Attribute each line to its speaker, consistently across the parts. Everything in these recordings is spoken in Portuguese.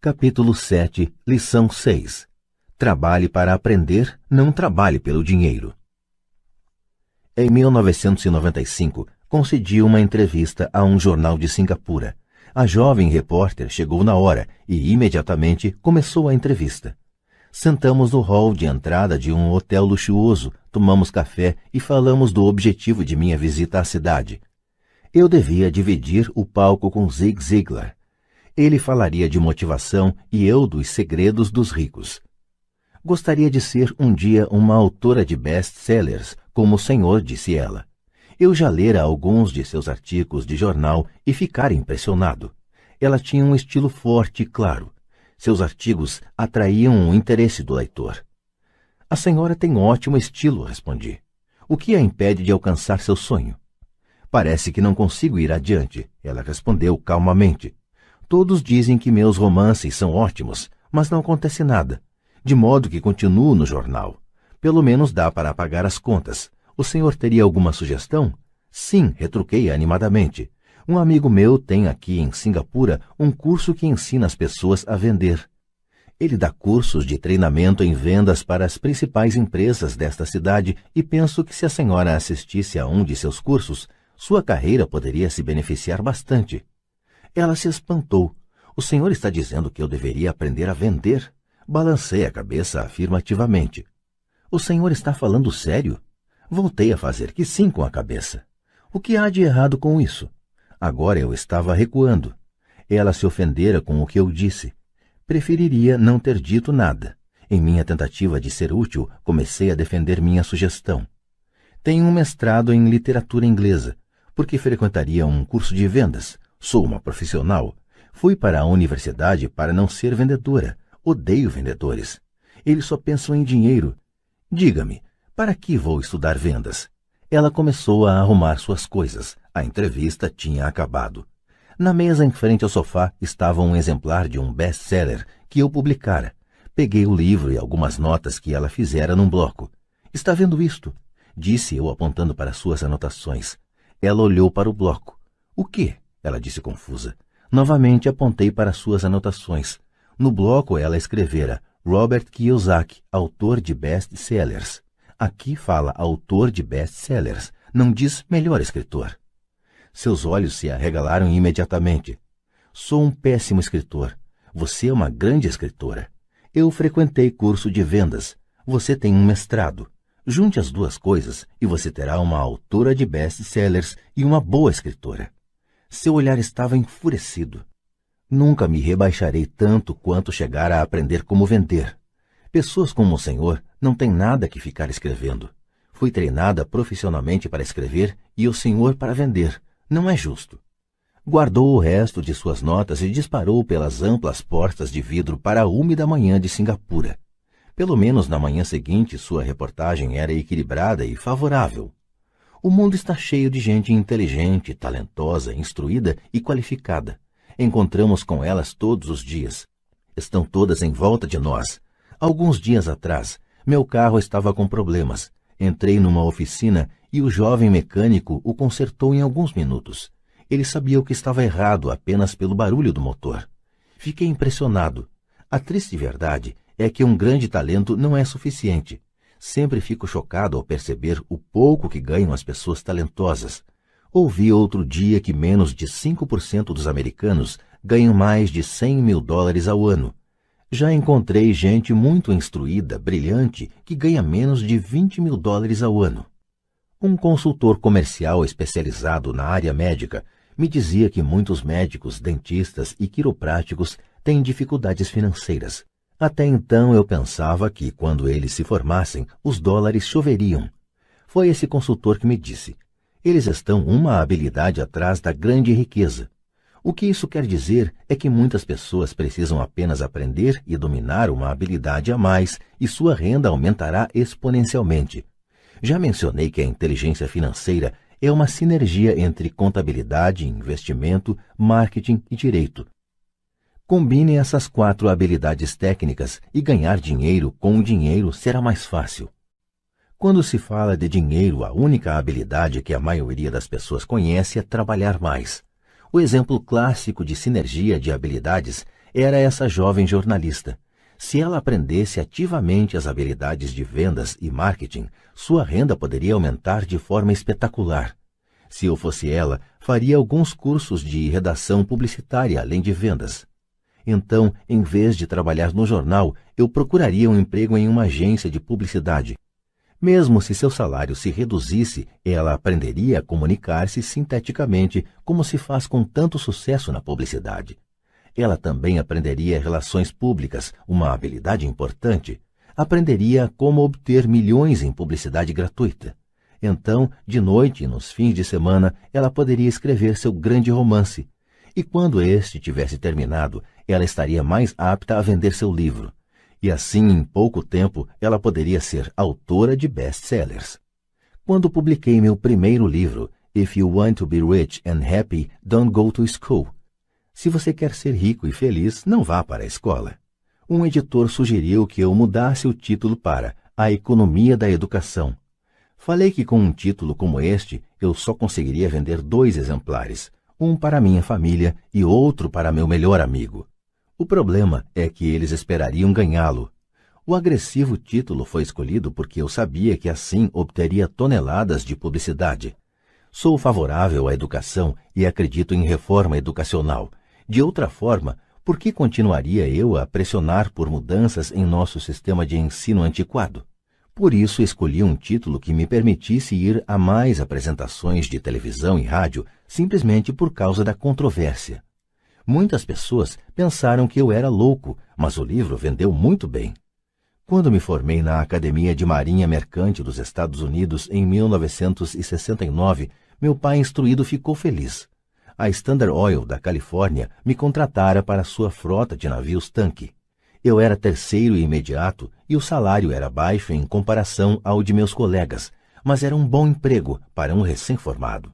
Speaker 1: Capítulo 7, Lição 6. Trabalhe para aprender, não trabalhe pelo dinheiro. Em 1995, concedi uma entrevista a um jornal de Singapura. A jovem repórter chegou na hora e imediatamente começou a entrevista. Sentamos no hall de entrada de um hotel luxuoso, tomamos café e falamos do objetivo de minha visita à cidade. Eu devia dividir o palco com Zig Ziglar. Ele falaria de motivação e eu dos segredos dos ricos. Gostaria de ser um dia uma autora de best-sellers, como o senhor, disse ela. Eu já lera alguns de seus artigos de jornal e ficara impressionado. Ela tinha um estilo forte e claro. Seus artigos atraíam o interesse do leitor. A senhora tem ótimo estilo, respondi. O que a impede de alcançar seu sonho? Parece que não consigo ir adiante, ela respondeu calmamente. Todos dizem que meus romances são ótimos, mas não acontece nada. De modo que continuo no jornal. Pelo menos dá para pagar as contas. O senhor teria alguma sugestão? Sim, retruquei animadamente. Um amigo meu tem aqui em Singapura um curso que ensina as pessoas a vender. Ele dá cursos de treinamento em vendas para as principais empresas desta cidade e penso que se a senhora assistisse a um de seus cursos, sua carreira poderia se beneficiar bastante. Ela se espantou. O senhor está dizendo que eu deveria aprender a vender? Balancei a cabeça afirmativamente. O senhor está falando sério? Voltei a fazer que sim com a cabeça. O que há de errado com isso? Agora eu estava recuando. Ela se ofendera com o que eu disse. Preferiria não ter dito nada. Em minha tentativa de ser útil, comecei a defender minha sugestão. Tenho um mestrado em literatura inglesa. Por que frequentaria um curso de vendas? Sou uma profissional. Fui para a universidade para não ser vendedora. Odeio vendedores. Eles só pensam em dinheiro. Diga-me, para que vou estudar vendas? Ela começou a arrumar suas coisas. A entrevista tinha acabado. Na mesa em frente ao sofá estava um exemplar de um best-seller que eu publicara. Peguei o livro e algumas notas que ela fizera num bloco. Está vendo isto? Disse eu apontando para suas anotações. Ela olhou para o bloco. O quê? Ela disse confusa. Novamente apontei para suas anotações. No bloco ela escrevera Robert Kiyosaki, autor de best-sellers. Aqui fala autor de best-sellers, não diz melhor escritor. Seus olhos se arregalaram imediatamente. Sou um péssimo escritor. Você é uma grande escritora. Eu frequentei curso de vendas. Você tem um mestrado. Junte as duas coisas e você terá uma autora de best-sellers e uma boa escritora. Seu olhar estava enfurecido. Nunca me rebaixarei tanto quanto chegar a aprender como vender. Pessoas como o senhor não têm nada que ficar escrevendo. Fui treinada profissionalmente para escrever e o senhor para vender. Não é justo. Guardou o resto de suas notas e disparou pelas amplas portas de vidro para a úmida manhã de Singapura. Pelo menos na manhã seguinte sua reportagem era equilibrada e favorável. O mundo está cheio de gente inteligente, talentosa, instruída e qualificada. Encontramos com elas todos os dias. Estão todas em volta de nós. Alguns dias atrás, meu carro estava com problemas. Entrei numa oficina e o jovem mecânico o consertou em alguns minutos. Ele sabia o que estava errado apenas pelo barulho do motor. Fiquei impressionado. A triste verdade é que um grande talento não é suficiente. Sempre fico chocado ao perceber o pouco que ganham as pessoas talentosas. Ouvi outro dia que menos de 5% dos americanos ganham mais de $100.000 ao ano. Já encontrei gente muito instruída, brilhante, que ganha menos de $20.000 ao ano. Um consultor comercial especializado na área médica me dizia que muitos médicos, dentistas e quiropráticos têm dificuldades financeiras. Até então eu pensava que, quando eles se formassem, os dólares choveriam. Foi esse consultor que me disse: eles estão uma habilidade atrás da grande riqueza. O que isso quer dizer é que muitas pessoas precisam apenas aprender e dominar uma habilidade a mais e sua renda aumentará exponencialmente. Já mencionei que a inteligência financeira é uma sinergia entre contabilidade, investimento, marketing e direito. Combine essas 4 habilidades técnicas e ganhar dinheiro com o dinheiro será mais fácil. Quando se fala de dinheiro, a única habilidade que a maioria das pessoas conhece é trabalhar mais. O exemplo clássico de sinergia de habilidades era essa jovem jornalista. Se ela aprendesse ativamente as habilidades de vendas e marketing, sua renda poderia aumentar de forma espetacular. Se eu fosse ela, faria alguns cursos de redação publicitária além de vendas. Então, em vez de trabalhar no jornal, eu procuraria um emprego em uma agência de publicidade. Mesmo se seu salário se reduzisse, ela aprenderia a comunicar-se sinteticamente, como se faz com tanto sucesso na publicidade. Ela também aprenderia relações públicas, uma habilidade importante. Aprenderia como obter milhões em publicidade gratuita. Então, de noite e nos fins de semana, ela poderia escrever seu grande romance. E quando este tivesse terminado, ela estaria mais apta a vender seu livro. E assim, em pouco tempo, ela poderia ser autora de best-sellers. Quando publiquei meu primeiro livro, If You Want to Be Rich and Happy, Don't Go to School. Se você quer ser rico e feliz, não vá para a escola. Um editor sugeriu que eu mudasse o título para A Economia da Educação. Falei que com um título como este, eu só conseguiria vender 2 exemplares, um para minha família e outro para meu melhor amigo. O problema é que eles esperariam ganhá-lo. O agressivo título foi escolhido porque eu sabia que assim obteria toneladas de publicidade. Sou favorável à educação e acredito em reforma educacional. De outra forma, por que continuaria eu a pressionar por mudanças em nosso sistema de ensino antiquado? Por isso escolhi um título que me permitisse ir a mais apresentações de televisão e rádio, simplesmente por causa da controvérsia. Muitas pessoas pensaram que eu era louco, mas o livro vendeu muito bem. Quando me formei na Academia de Marinha Mercante dos Estados Unidos em 1969, meu pai instruído ficou feliz. A Standard Oil da Califórnia me contratara para sua frota de navios-tanque. Eu era terceiro e imediato e o salário era baixo em comparação ao de meus colegas, mas era um bom emprego para um recém-formado.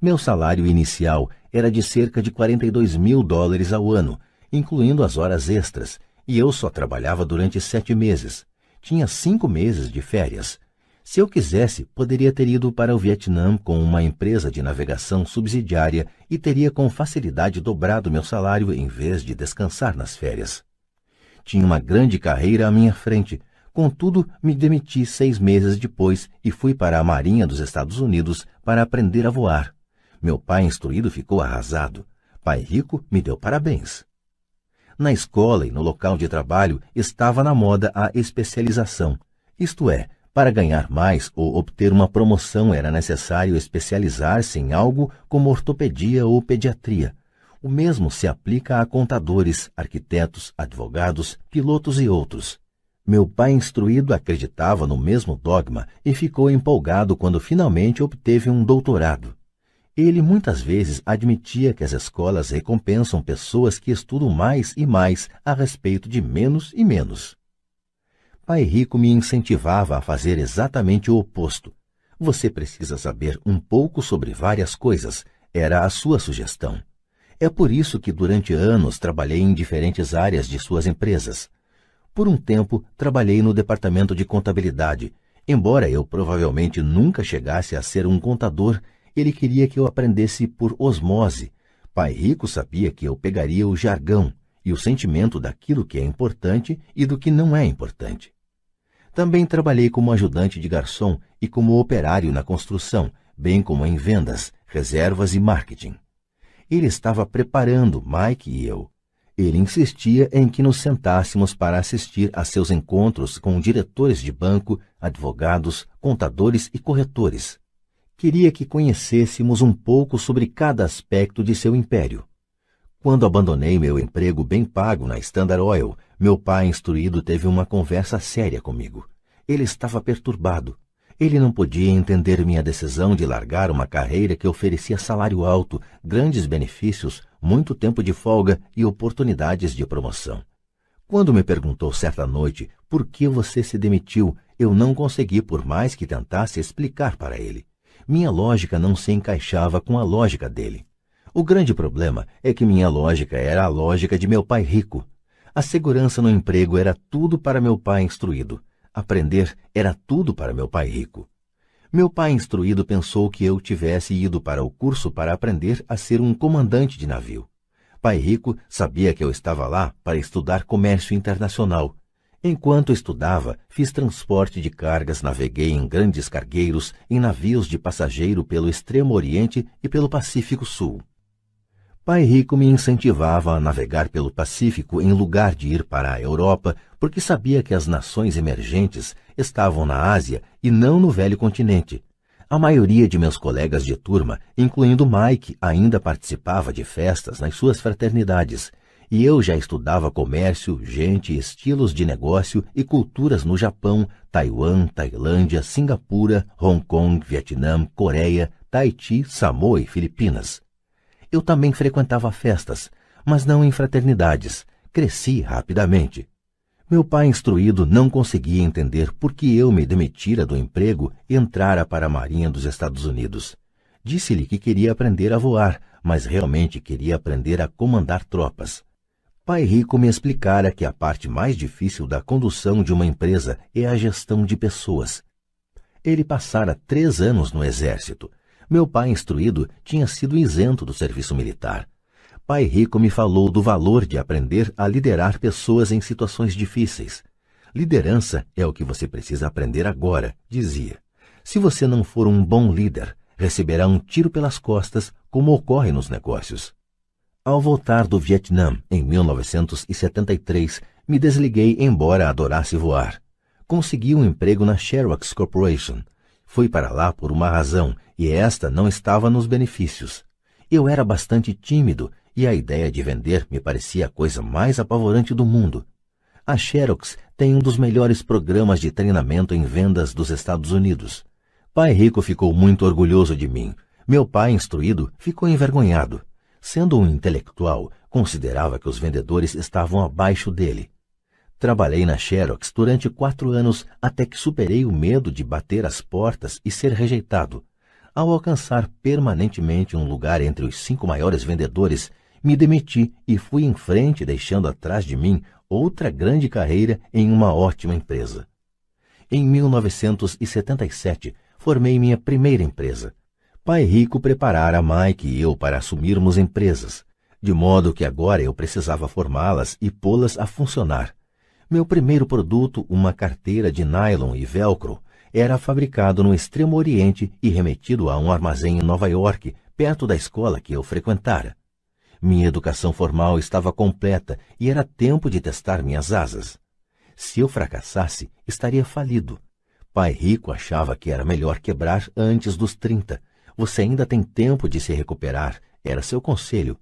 Speaker 1: Meu salário inicial era de cerca de $42.000 ao ano, incluindo as horas extras, e eu só trabalhava durante 7 meses. Tinha 5 meses de férias. Se eu quisesse, poderia ter ido para o Vietnã com uma empresa de navegação subsidiária e teria com facilidade dobrado meu salário em vez de descansar nas férias. Tinha uma grande carreira à minha frente, contudo me demiti 6 meses depois e fui para a Marinha dos Estados Unidos para aprender a voar. Meu pai instruído ficou arrasado. Pai rico me deu parabéns. Na escola e no local de trabalho estava na moda a especialização. Isto é, para ganhar mais ou obter uma promoção era necessário especializar-se em algo como ortopedia ou pediatria. O mesmo se aplica a contadores, arquitetos, advogados, pilotos e outros. Meu pai instruído acreditava no mesmo dogma e ficou empolgado quando finalmente obteve um doutorado. Ele muitas vezes admitia que as escolas recompensam pessoas que estudam mais e mais a respeito de menos e menos. Pai rico me incentivava a fazer exatamente o oposto. Você precisa saber um pouco sobre várias coisas, era a sua sugestão. É por isso que durante anos trabalhei em diferentes áreas de suas empresas. Por um tempo, trabalhei no departamento de contabilidade. Embora eu provavelmente nunca chegasse a ser um contador, ele queria que eu aprendesse por osmose. Pai rico sabia que eu pegaria o jargão e o sentimento daquilo que é importante e do que não é importante. Também trabalhei como ajudante de garçom e como operário na construção, bem como em vendas, reservas e marketing. Ele estava preparando Mike e eu. Ele insistia em que nos sentássemos para assistir a seus encontros com diretores de banco, advogados, contadores e corretores. Queria que conhecêssemos um pouco sobre cada aspecto de seu império. Quando abandonei meu emprego bem pago na Standard Oil, meu pai instruído teve uma conversa séria comigo. Ele estava perturbado. Ele não podia entender minha decisão de largar uma carreira que oferecia salário alto, grandes benefícios, muito tempo de folga e oportunidades de promoção. Quando me perguntou certa noite por que você se demitiu, eu não consegui, por mais que tentasse explicar para ele. Minha lógica não se encaixava com a lógica dele. O grande problema é que minha lógica era a lógica de meu pai rico. A segurança no emprego era tudo para meu pai instruído. Aprender era tudo para meu pai rico. Meu pai instruído pensou que eu tivesse ido para o curso para aprender a ser um comandante de navio. Pai Rico sabia que eu estava lá para estudar comércio internacional. Enquanto estudava, fiz transporte de cargas, naveguei em grandes cargueiros, em navios de passageiro pelo Extremo Oriente e pelo Pacífico Sul. Pai Rico me incentivava a navegar pelo Pacífico em lugar de ir para a Europa, porque sabia que as nações emergentes estavam na Ásia e não no velho continente. A maioria de meus colegas de turma, incluindo Mike, ainda participava de festas nas suas fraternidades, e eu já estudava comércio, gente, estilos de negócio e culturas no Japão, Taiwan, Tailândia, Singapura, Hong Kong, Vietnã, Coreia, Tahiti, Samoa e Filipinas. Eu também frequentava festas, mas não em fraternidades. Cresci rapidamente. Meu pai instruído não conseguia entender por que eu me demitira do emprego e entrara para a Marinha dos Estados Unidos. Disse-lhe que queria aprender a voar, mas realmente queria aprender a comandar tropas. Pai Rico me explicara que a parte mais difícil da condução de uma empresa é a gestão de pessoas. Ele passara 3 anos no exército. Meu pai instruído tinha sido isento do serviço militar. Pai Rico me falou do valor de aprender a liderar pessoas em situações difíceis. Liderança é o que você precisa aprender agora, dizia. Se você não for um bom líder, receberá um tiro pelas costas, como ocorre nos negócios. Ao voltar do Vietnã, em 1973, me desliguei embora adorasse voar. Consegui um emprego na Xerox Corporation. Fui para lá por uma razão, e esta não estava nos benefícios. Eu era bastante tímido, e a ideia de vender me parecia a coisa mais apavorante do mundo. A Xerox tem um dos melhores programas de treinamento em vendas dos Estados Unidos. Pai Rico ficou muito orgulhoso de mim. Meu pai, instruído, ficou envergonhado. Sendo um intelectual, considerava que os vendedores estavam abaixo dele. Trabalhei na Xerox durante 4 anos até que superei o medo de bater as portas e ser rejeitado. Ao alcançar permanentemente um lugar entre os 5 maiores vendedores, me demiti e fui em frente, deixando atrás de mim outra grande carreira em uma ótima empresa. Em 1977, formei minha primeira empresa. Pai Rico preparara Mike e eu para assumirmos empresas, de modo que agora eu precisava formá-las e pô-las a funcionar. Meu primeiro produto, uma carteira de nylon e velcro, era fabricado no Extremo Oriente e remetido a um armazém em Nova York, perto da escola que eu frequentara. Minha educação formal estava completa e era tempo de testar minhas asas. Se eu fracassasse, estaria falido. Pai Rico achava que era melhor quebrar antes dos 30. Você ainda tem tempo de se recuperar, era seu conselho.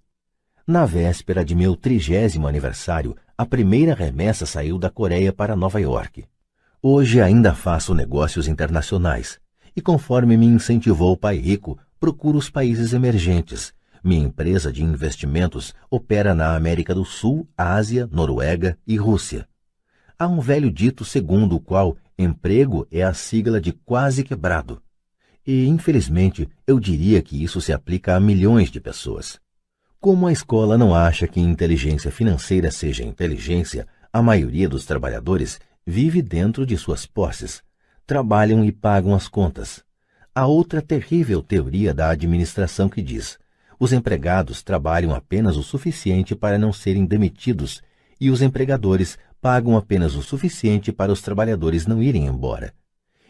Speaker 1: Na véspera de meu 30º aniversário, a primeira remessa saiu da Coreia para Nova York. Hoje ainda faço negócios internacionais, e conforme me incentivou Pai Rico, procuro os países emergentes. Minha empresa de investimentos opera na América do Sul, Ásia, Noruega e Rússia. Há um velho dito segundo o qual emprego é a sigla de quase quebrado. E, infelizmente, eu diria que isso se aplica a milhões de pessoas. Como a escola não acha que inteligência financeira seja inteligência, a maioria dos trabalhadores vive dentro de suas posses. Trabalham e pagam as contas. Há outra terrível teoria da administração que diz: os empregados trabalham apenas o suficiente para não serem demitidos e os empregadores pagam apenas o suficiente para os trabalhadores não irem embora.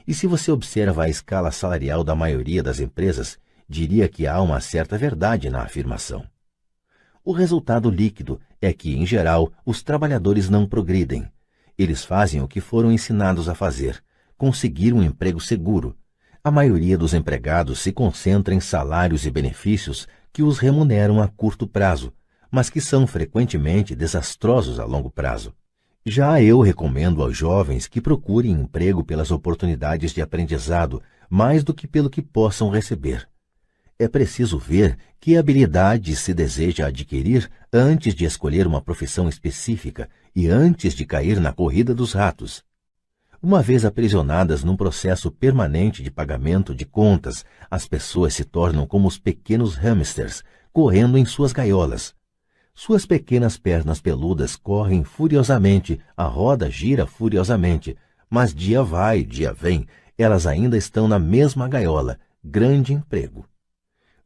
Speaker 1: E se você observa a escala salarial da maioria das empresas, diria que há uma certa verdade na afirmação. O resultado líquido é que, em geral, os trabalhadores não progridem. Eles fazem o que foram ensinados a fazer, conseguir um emprego seguro. A maioria dos empregados se concentra em salários e benefícios que os remuneram a curto prazo, mas que são frequentemente desastrosos a longo prazo. Já eu recomendo aos jovens que procurem emprego pelas oportunidades de aprendizado, mais do que pelo que possam receber. É preciso ver que habilidades se deseja adquirir antes de escolher uma profissão específica e antes de cair na corrida dos ratos. Uma vez aprisionadas num processo permanente de pagamento de contas, as pessoas se tornam como os pequenos hamsters, correndo em suas gaiolas. Suas pequenas pernas peludas correm furiosamente, a roda gira furiosamente, mas dia vai, dia vem, elas ainda estão na mesma gaiola, grande emprego.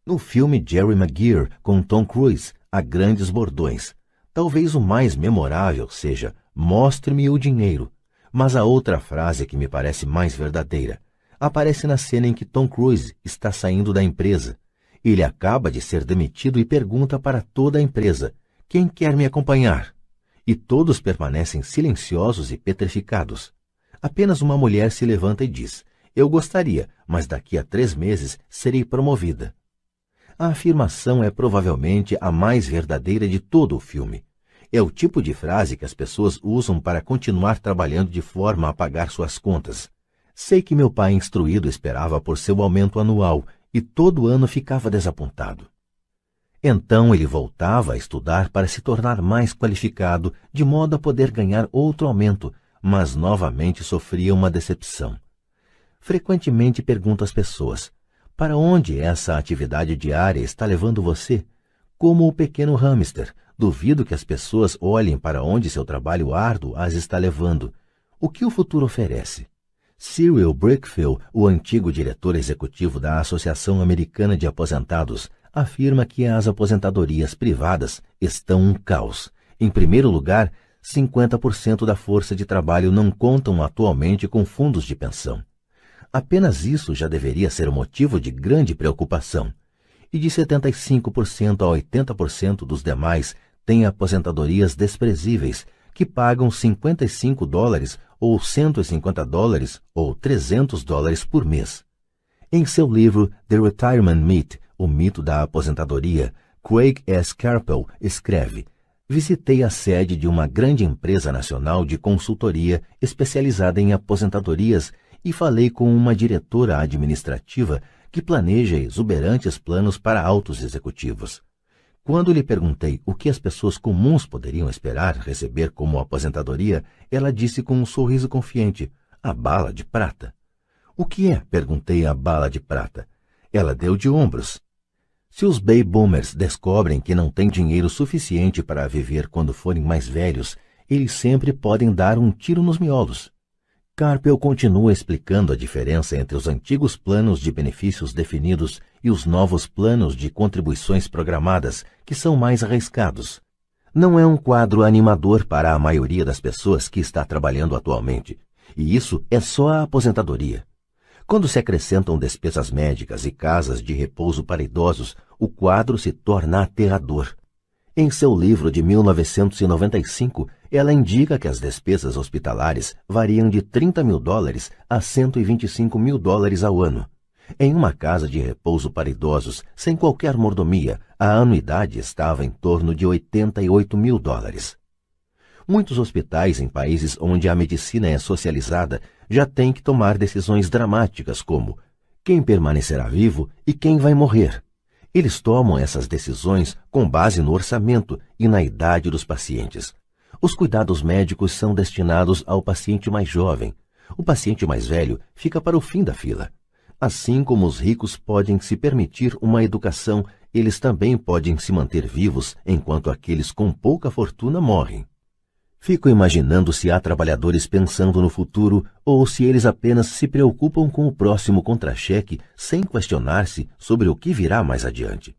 Speaker 1: No filme Jerry Maguire, com Tom Cruise, há grandes bordões. Talvez o mais memorável seja "Mostre-me o dinheiro", mas a outra frase que me parece mais verdadeira aparece na cena em que Tom Cruise está saindo da empresa. Ele acaba de ser demitido e pergunta para toda a empresa: "Quem quer me acompanhar?" E todos permanecem silenciosos e petrificados. Apenas uma mulher se levanta e diz: "Eu gostaria, mas daqui a 3 meses serei promovida." A afirmação é provavelmente a mais verdadeira de todo o filme. É o tipo de frase que as pessoas usam para continuar trabalhando de forma a pagar suas contas. Sei que meu pai instruído esperava por seu aumento anual e todo ano ficava desapontado. Então ele voltava a estudar para se tornar mais qualificado, de modo a poder ganhar outro aumento, mas novamente sofria uma decepção. Frequentemente pergunto às pessoas: "Para onde essa atividade diária está levando você?" Como o pequeno hamster, duvido que as pessoas olhem para onde seu trabalho árduo as está levando. O que o futuro oferece? Cyril Brickfield, o antigo diretor executivo da Associação Americana de Aposentados, afirma que as aposentadorias privadas estão um caos. Em primeiro lugar, 50% da força de trabalho não contam atualmente com fundos de pensão. Apenas isso já deveria ser motivo de grande preocupação. E de 75% a 80% dos demais têm aposentadorias desprezíveis, que pagam $55 ou $150 ou $300 por mês. Em seu livro The Retirement Myth, o mito da aposentadoria, Craig S. Carpel escreve: "Visitei a sede de uma grande empresa nacional de consultoria especializada em aposentadorias e falei com uma diretora administrativa que planeja exuberantes planos para altos executivos. Quando lhe perguntei o que as pessoas comuns poderiam esperar receber como aposentadoria, ela disse com um sorriso confiante: 'A bala de prata.'" "O que é?" perguntei a bala de prata. Ela deu de ombros. "Se os baby boomers descobrem que não têm dinheiro suficiente para viver quando forem mais velhos, eles sempre podem dar um tiro nos miolos." Carpel continua explicando a diferença entre os antigos planos de benefícios definidos e os novos planos de contribuições programadas, que são mais arriscados. Não é um quadro animador para a maioria das pessoas que está trabalhando atualmente, e isso é só a aposentadoria. Quando se acrescentam despesas médicas e casas de repouso para idosos, o quadro se torna aterrador. Em seu livro de 1995, ela indica que as despesas hospitalares variam de $30 mil a $125 mil ao ano. Em uma casa de repouso para idosos, sem qualquer mordomia, a anuidade estava em torno de $88 mil. Muitos hospitais em países onde a medicina é socializada já têm que tomar decisões dramáticas como quem permanecerá vivo e quem vai morrer. Eles tomam essas decisões com base no orçamento e na idade dos pacientes. Os cuidados médicos são destinados ao paciente mais jovem. O paciente mais velho fica para o fim da fila. Assim como os ricos podem se permitir uma educação, eles também podem se manter vivos enquanto aqueles com pouca fortuna morrem. Fico imaginando se há trabalhadores pensando no futuro ou se eles apenas se preocupam com o próximo contra-cheque sem questionar-se sobre o que virá mais adiante.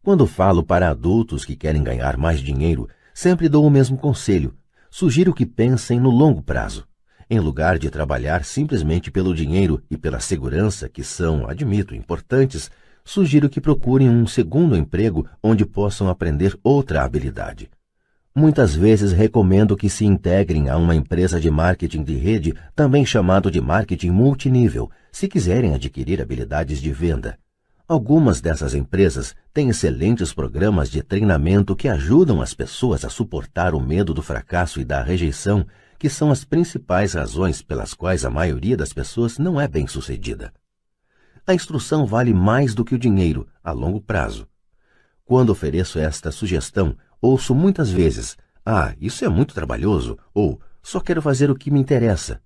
Speaker 1: Quando falo para adultos que querem ganhar mais dinheiro, sempre dou o mesmo conselho. Sugiro que pensem no longo prazo. Em lugar de trabalhar simplesmente pelo dinheiro e pela segurança, que são, admito, importantes, sugiro que procurem um segundo emprego onde possam aprender outra habilidade. Muitas vezes recomendo que se integrem a uma empresa de marketing de rede, também chamado de marketing multinível, se quiserem adquirir habilidades de venda. Algumas dessas empresas têm excelentes programas de treinamento que ajudam as pessoas a suportar o medo do fracasso e da rejeição, que são as principais razões pelas quais a maioria das pessoas não é bem-sucedida. A instrução vale mais do que o dinheiro, a longo prazo. Quando ofereço esta sugestão, ouço muitas vezes: "Ah, isso é muito trabalhoso", ou "Só quero fazer o que me interessa".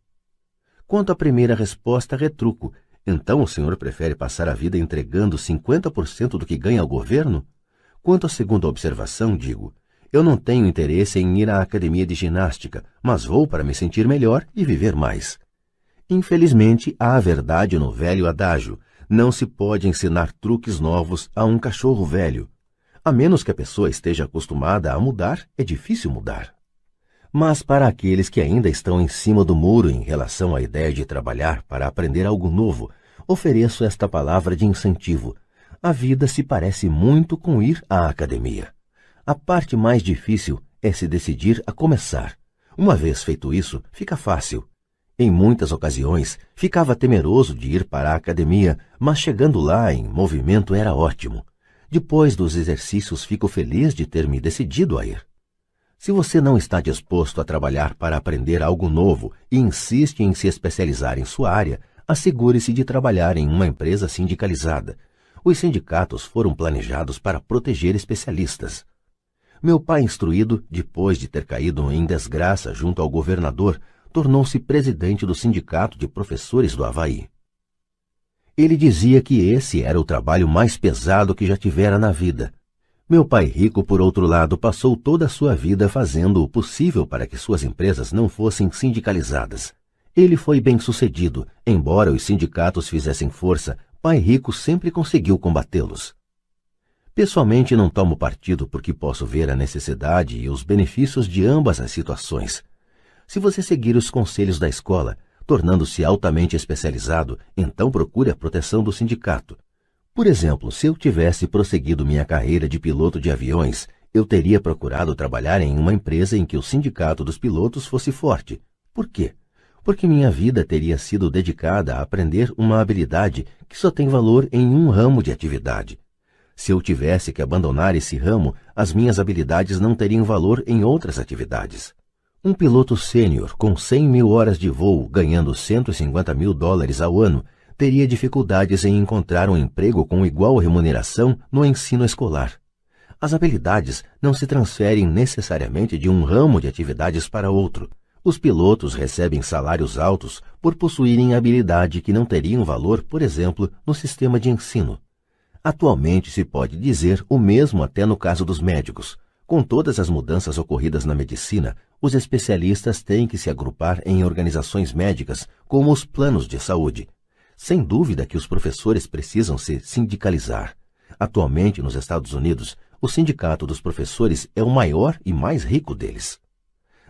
Speaker 1: Quanto à primeira resposta, retruco: "Então o senhor prefere passar a vida entregando 50% do que ganha ao governo?" Quanto à segunda observação, digo: "Eu não tenho interesse em ir à academia de ginástica, mas vou para me sentir melhor e viver mais." Infelizmente, há a verdade no velho adágio: não se pode ensinar truques novos a um cachorro velho. A menos que a pessoa esteja acostumada a mudar, é difícil mudar. Mas para aqueles que ainda estão em cima do muro em relação à ideia de trabalhar para aprender algo novo, ofereço esta palavra de incentivo. A vida se parece muito com ir à academia. A parte mais difícil é se decidir a começar. Uma vez feito isso, fica fácil. Em muitas ocasiões, ficava temeroso de ir para a academia, mas chegando lá em movimento era ótimo. Depois dos exercícios, fico feliz de ter me decidido a ir. Se você não está disposto a trabalhar para aprender algo novo e insiste em se especializar em sua área, assegure-se de trabalhar em uma empresa sindicalizada. Os sindicatos foram planejados para proteger especialistas. Meu pai instruído, depois de ter caído em desgraça junto ao governador, tornou-se presidente do Sindicato de Professores do Havaí. Ele dizia que esse era o trabalho mais pesado que já tivera na vida. Meu pai rico, por outro lado, passou toda a sua vida fazendo o possível para que suas empresas não fossem sindicalizadas. Ele foi bem-sucedido, embora os sindicatos fizessem força, pai rico sempre conseguiu combatê-los. Pessoalmente não tomo partido porque posso ver a necessidade e os benefícios de ambas as situações. Se você seguir os conselhos da escola, tornando-se altamente especializado, então procure a proteção do sindicato. Por exemplo, se eu tivesse prosseguido minha carreira de piloto de aviões, eu teria procurado trabalhar em uma empresa em que o sindicato dos pilotos fosse forte. Por quê? Porque minha vida teria sido dedicada a aprender uma habilidade que só tem valor em um ramo de atividade. Se eu tivesse que abandonar esse ramo, as minhas habilidades não teriam valor em outras atividades. Um piloto sênior com 100 mil horas de voo, ganhando $150.000 ao ano, teria dificuldades em encontrar um emprego com igual remuneração no ensino escolar. As habilidades não se transferem necessariamente de um ramo de atividades para outro. Os pilotos recebem salários altos por possuírem habilidade que não teriam valor, por exemplo, no sistema de ensino. Atualmente se pode dizer o mesmo até no caso dos médicos. Com todas as mudanças ocorridas na medicina, os especialistas têm que se agrupar em organizações médicas, como os planos de saúde. Sem dúvida que os professores precisam se sindicalizar. Atualmente, nos Estados Unidos, o Sindicato dos Professores é o maior e mais rico deles.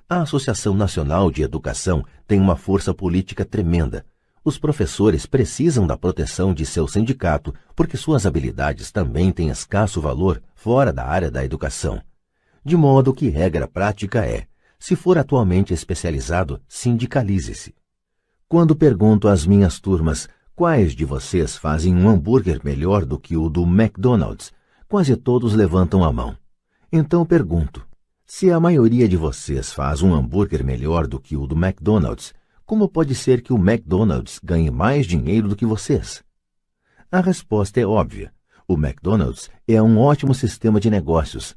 Speaker 1: A Associação Nacional de Educação tem uma força política tremenda. Os professores precisam da proteção de seu sindicato porque suas habilidades também têm escasso valor fora da área da educação. De modo que regra prática é, se for atualmente especializado, sindicalize-se. Quando pergunto às minhas turmas quais de vocês fazem um hambúrguer melhor do que o do McDonald's, quase todos levantam a mão. Então pergunto, se a maioria de vocês faz um hambúrguer melhor do que o do McDonald's, como pode ser que o McDonald's ganhe mais dinheiro do que vocês? A resposta é óbvia. O McDonald's é um ótimo sistema de negócios.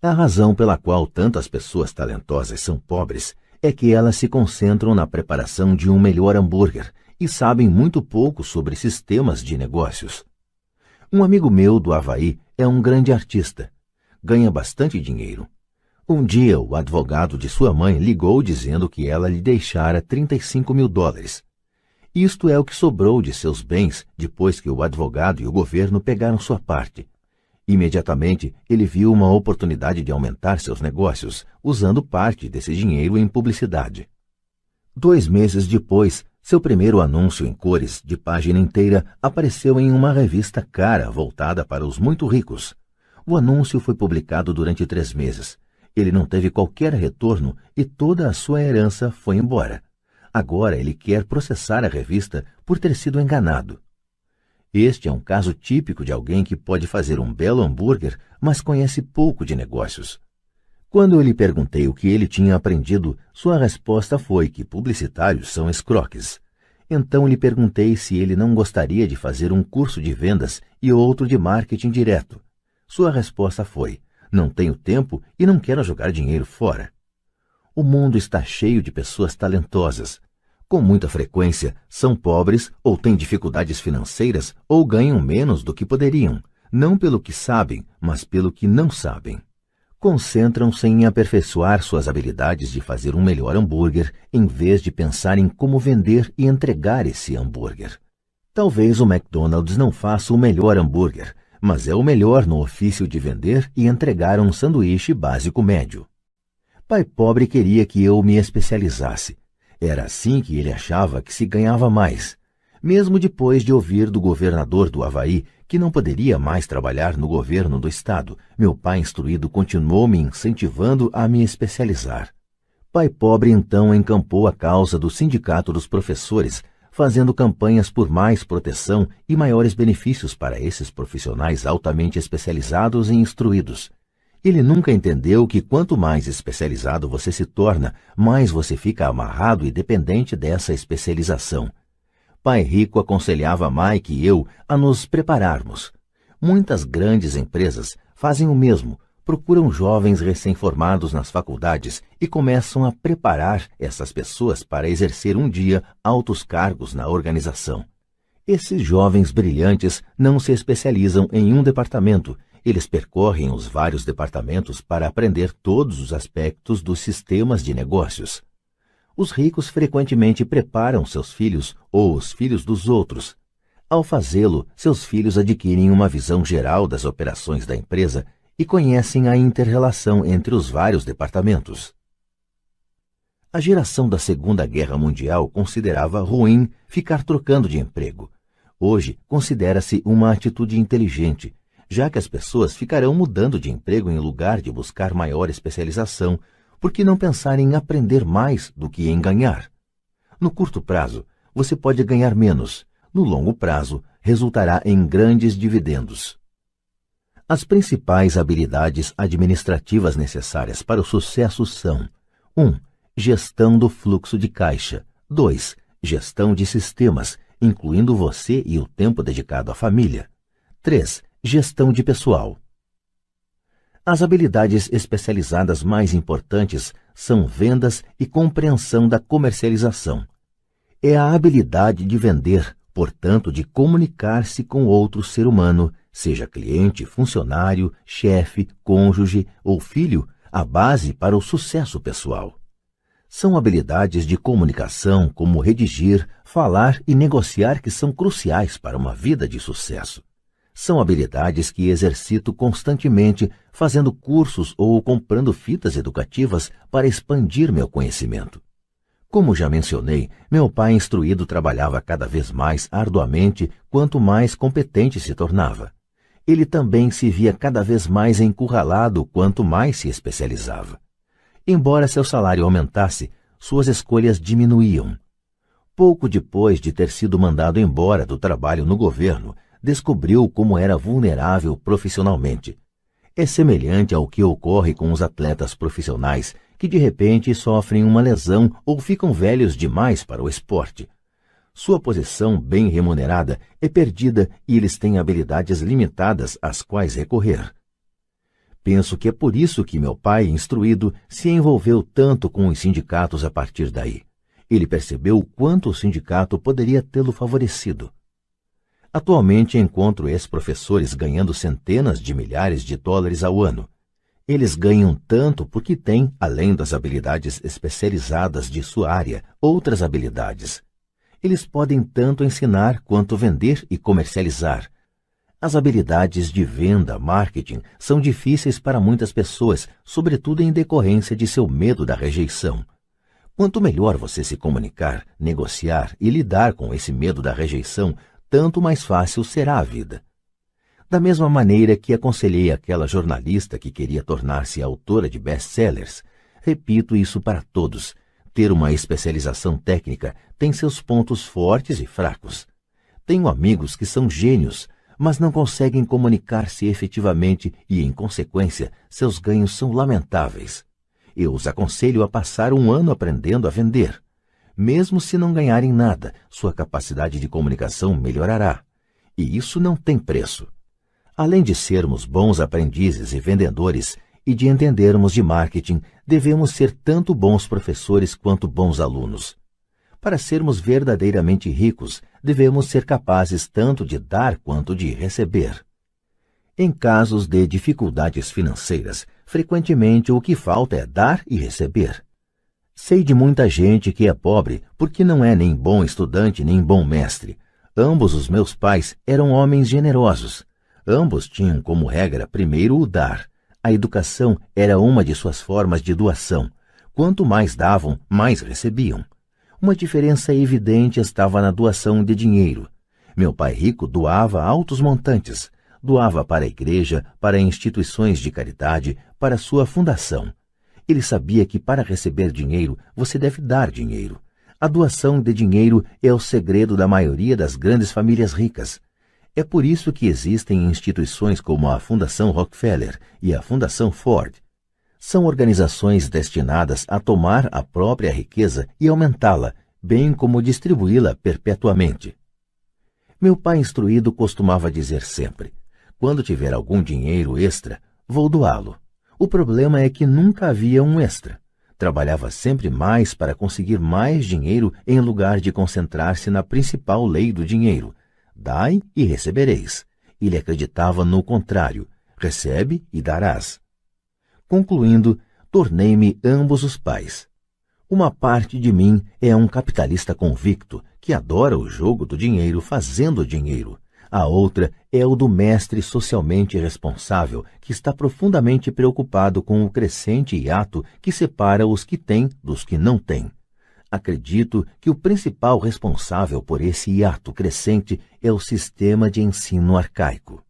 Speaker 1: A razão pela qual tantas pessoas talentosas são pobres é que elas se concentram na preparação de um melhor hambúrguer e sabem muito pouco sobre sistemas de negócios. Um amigo meu do Havaí é um grande artista. Ganha bastante dinheiro. Um dia, o advogado de sua mãe ligou dizendo que ela lhe deixara $35.000. Isto é o que sobrou de seus bens depois que o advogado e o governo pegaram sua parte. Imediatamente, ele viu uma oportunidade de aumentar seus negócios, usando parte desse dinheiro em publicidade. 2 meses depois, seu primeiro anúncio em cores, de página inteira, apareceu em uma revista cara voltada para os muito ricos. O anúncio foi publicado durante 3 meses. Ele não teve qualquer retorno e toda a sua herança foi embora. Agora ele quer processar a revista por ter sido enganado. Este é um caso típico de alguém que pode fazer um belo hambúrguer, mas conhece pouco de negócios. Quando eu lhe perguntei o que ele tinha aprendido, sua resposta foi que publicitários são escroques. Então lhe perguntei se ele não gostaria de fazer um curso de vendas e outro de marketing direto. Sua resposta foi: não tenho tempo e não quero jogar dinheiro fora. O mundo está cheio de pessoas talentosas. Com muita frequência, são pobres ou têm dificuldades financeiras ou ganham menos do que poderiam, não pelo que sabem, mas pelo que não sabem. Concentram-se em aperfeiçoar suas habilidades de fazer um melhor hambúrguer, em vez de pensar em como vender e entregar esse hambúrguer. Talvez o McDonald's não faça o melhor hambúrguer, mas é o melhor no ofício de vender e entregar um sanduíche básico médio. Pai pobre queria que eu me especializasse. Era assim que ele achava que se ganhava mais. Mesmo depois de ouvir do governador do Havaí que não poderia mais trabalhar no governo do estado, meu pai instruído continuou me incentivando a me especializar. Pai pobre então encampou a causa do Sindicato dos Professores, fazendo campanhas por mais proteção e maiores benefícios para esses profissionais altamente especializados e instruídos. Ele nunca entendeu que quanto mais especializado você se torna, mais você fica amarrado e dependente dessa especialização. Pai Rico aconselhava Mike e eu a nos prepararmos. Muitas grandes empresas fazem o mesmo, procuram jovens recém-formados nas faculdades e começam a preparar essas pessoas para exercer um dia altos cargos na organização. Esses jovens brilhantes não se especializam em um departamento, eles percorrem os vários departamentos para aprender todos os aspectos dos sistemas de negócios. Os ricos frequentemente preparam seus filhos ou os filhos dos outros. Ao fazê-lo, seus filhos adquirem uma visão geral das operações da empresa e conhecem a inter-relação entre os vários departamentos. A geração da Segunda Guerra Mundial considerava ruim ficar trocando de emprego. Hoje, considera-se uma atitude inteligente, já que as pessoas ficarão mudando de emprego em lugar de buscar maior especialização, por que não pensar em aprender mais do que em ganhar? No curto prazo, você pode ganhar menos. No longo prazo, resultará em grandes dividendos. As principais habilidades administrativas necessárias para o sucesso são: 1. Gestão do fluxo de caixa. 2. Gestão de sistemas, incluindo você e o tempo dedicado à família. 3. Gestão de pessoal. As habilidades especializadas mais importantes são vendas e compreensão da comercialização. É a habilidade de vender, portanto, de comunicar-se com outro ser humano, seja cliente, funcionário, chefe, cônjuge ou filho, a base para o sucesso pessoal. São habilidades de comunicação como redigir, falar e negociar que são cruciais para uma vida de sucesso. São habilidades que exercito constantemente, fazendo cursos ou comprando fitas educativas para expandir meu conhecimento. Como já mencionei, meu pai instruído trabalhava cada vez mais arduamente quanto mais competente se tornava. Ele também se via cada vez mais encurralado quanto mais se especializava. Embora seu salário aumentasse, suas escolhas diminuíam. Pouco depois de ter sido mandado embora do trabalho no governo, descobriu como era vulnerável profissionalmente. É semelhante ao que ocorre com os atletas profissionais, que de repente sofrem uma lesão ou ficam velhos demais para o esporte. Sua posição bem remunerada é perdida e eles têm habilidades limitadas às quais recorrer. Penso que é por isso que meu pai, instruído, se envolveu tanto com os sindicatos a partir daí. Ele percebeu o quanto o sindicato poderia tê-lo favorecido. Atualmente encontro ex-professores ganhando centenas de milhares de dólares ao ano. Eles ganham tanto porque têm, além das habilidades especializadas de sua área, outras habilidades. Eles podem tanto ensinar quanto vender e comercializar. As habilidades de venda, marketing, são difíceis para muitas pessoas, sobretudo em decorrência de seu medo da rejeição. Quanto melhor você se comunicar, negociar e lidar com esse medo da rejeição, tanto mais fácil será a vida. Da mesma maneira que aconselhei aquela jornalista que queria tornar-se autora de best-sellers, repito isso para todos. Ter uma especialização técnica tem seus pontos fortes e fracos. Tenho amigos que são gênios, mas não conseguem comunicar-se efetivamente e, em consequência, seus ganhos são lamentáveis. Eu os aconselho a passar um ano aprendendo a vender. Mesmo se não ganharem nada, sua capacidade de comunicação melhorará. E isso não tem preço. Além de sermos bons aprendizes e vendedores e de entendermos de marketing, devemos ser tanto bons professores quanto bons alunos. Para sermos verdadeiramente ricos, devemos ser capazes tanto de dar quanto de receber. Em casos de dificuldades financeiras, frequentemente o que falta é dar e receber. Sei de muita gente que é pobre porque não é nem bom estudante nem bom mestre. Ambos os meus pais eram homens generosos. Ambos tinham como regra primeiro o dar. A educação era uma de suas formas de doação. Quanto mais davam, mais recebiam. Uma diferença evidente estava na doação de dinheiro. Meu pai rico doava altos montantes. Doava para a igreja, para instituições de caridade, para sua fundação. Ele sabia que para receber dinheiro, você deve dar dinheiro. A doação de dinheiro é o segredo da maioria das grandes famílias ricas. É por isso que existem instituições como a Fundação Rockefeller e a Fundação Ford. São organizações destinadas a tomar a própria riqueza e aumentá-la, bem como distribuí-la perpetuamente. Meu pai instruído costumava dizer sempre: quando tiver algum dinheiro extra, vou doá-lo. O problema é que nunca havia um extra. Trabalhava sempre mais para conseguir mais dinheiro em lugar de concentrar-se na principal lei do dinheiro: dai e recebereis. Ele acreditava no contrário: recebe e darás. Concluindo, tornei-me ambos os pais. Uma parte de mim é um capitalista convicto que adora o jogo do dinheiro fazendo dinheiro. A outra é o do mestre socialmente responsável que está profundamente preocupado com o crescente hiato que separa os que têm dos que não têm. Acredito que o principal responsável por esse hiato crescente é o sistema de ensino arcaico.